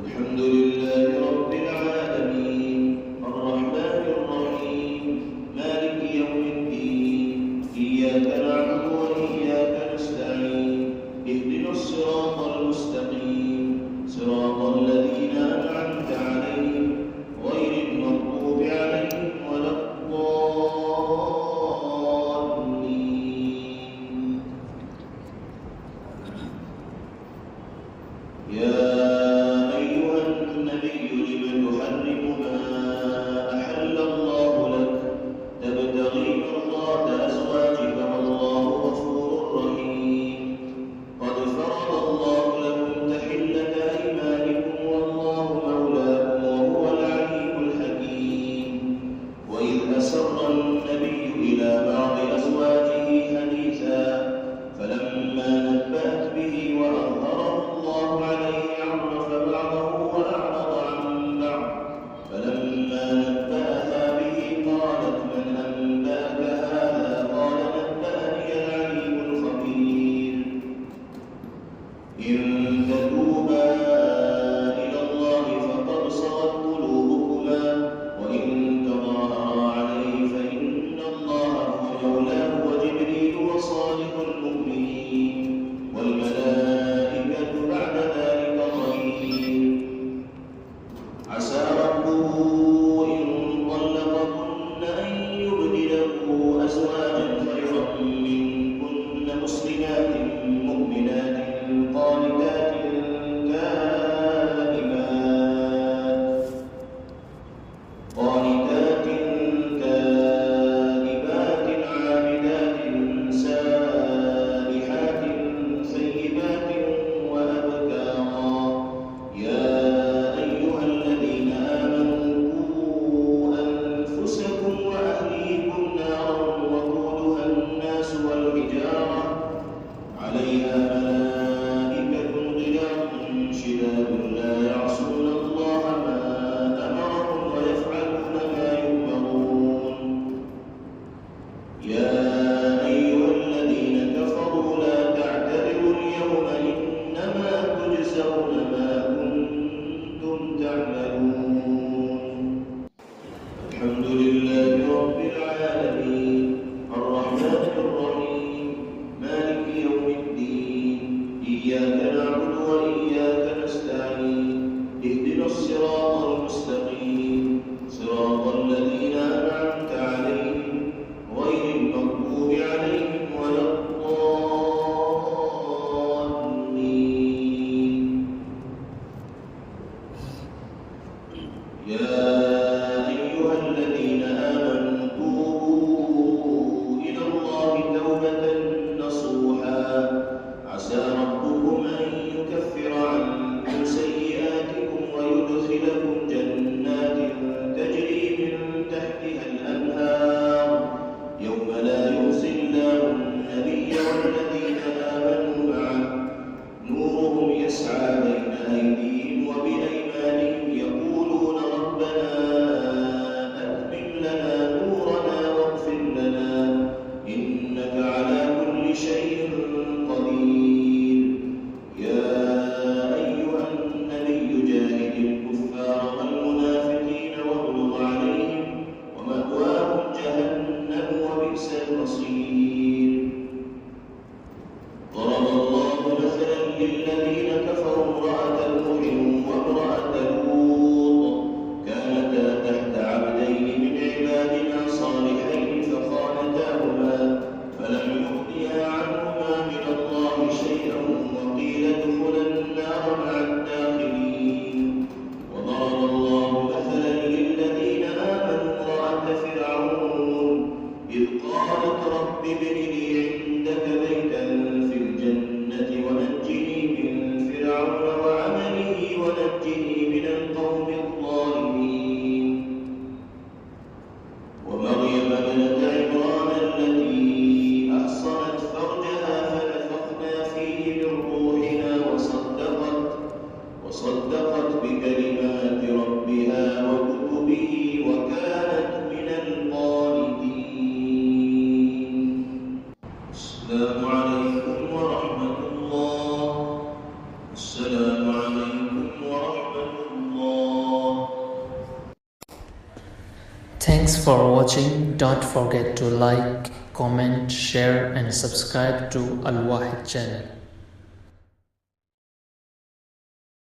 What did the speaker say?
الحمد لله رب العالمين الرحمن الرحيم مالك يوم الدين إياك نعبد وإياك نستعين اهدنا الصراط المستقيم صراط الذين أنعمت عليهم غير المغضوب عليهم ولا الضالين. يا أيها النبي لم تحرم ما أحل الله لك تبتغي مرضات أزواجك والله غفور رحيم. قد فرض الله لكم تحلة أيمانكم والله مولاكم وهو العليم الحكيم. وإذ أسر النبي إلى بعض أزواجه حديثا فلما نبأت به وأظهره الله عليه عرف بعضه وأعرض عن بعض فلما نبأها به قالت من أنبأك هذا قال نبأني العليم الخبير. إن تتوبا إلى الله فقد صغت قلوبكما وإن تظاهرا عليه فإن الله هو مولاه وجبريل وصالح المؤمنين والملائكة بعد ذلك ظهير. عسى ربه إن طلقكن أن يبدله أزواجا خيرا منكن مسلمات مؤمنات قانتات تائبات عابدات سائحات ثيبات وأبكارا. يا أيها الذين آمنوا قوا أنفسكم وأهليكم نارا وقودها الناس والحجارة عليها ملائكة غلاظ شداد لا يعصون الله ما أمرهم ويفعلون ما يؤمرون. يا أيها الذين كفروا لا تعتذروا اليوم إنما تجزون ما كنتم تعملون. الحمد لله رب العالمين الرحمن الرحيم مالك يوم الدين إياك نعبد وإياك نستعين اهدنا الصراط المستقيم صراط الذين أنعمت عليهم غير المغضوب عليهم ولا الضالين. يا أيها الذين آمنوا توبوا إلى الله توبة نصوحا عسى ربكم أن يكفر عنكم سيئاتكم ويدخلكم جنات تجري من تحتها الأنهار يوم لا يخزي الله النبي والذين آمنوا معه نورهم يسعى بين أيديهم وبأيمانهم يقولون ربنا أتمم لنا نورنا واغفر لنا إنك على كل شيء قدير. يا أيها النبي جاهد الكفار والمنافقين واغلظ عليهم ومأواهم جهنم وبئس المصير. ضرب الله مثلا للذين كفروا امرأة نوح وامرأة لوط كانتا تحت عبدين من عبادنا صالحين فخانتاهما فلم يغنيا عنهما من الله شيئا وقيل ادخلا النار مع الداخلين. وضرب الله مثلا للذين آمنوا امرأة فرعون إذ قالت رب ابن لي عندك بيتا في الجنة ونجني من فرعون وعمله ونجني من القوم الظالمين. ومريم ابنة عمران التي أحصنت فرجها فنفخنا فيه من روحنا وصدقت بكلمات ربها وكتبه وكانت من القانتين. السلام عليكم ورحمة الله. السلام عليكم ورحمة الله. Thanks for watching. Don't forget to like, comment, share and subscribe to Al Wahid channel.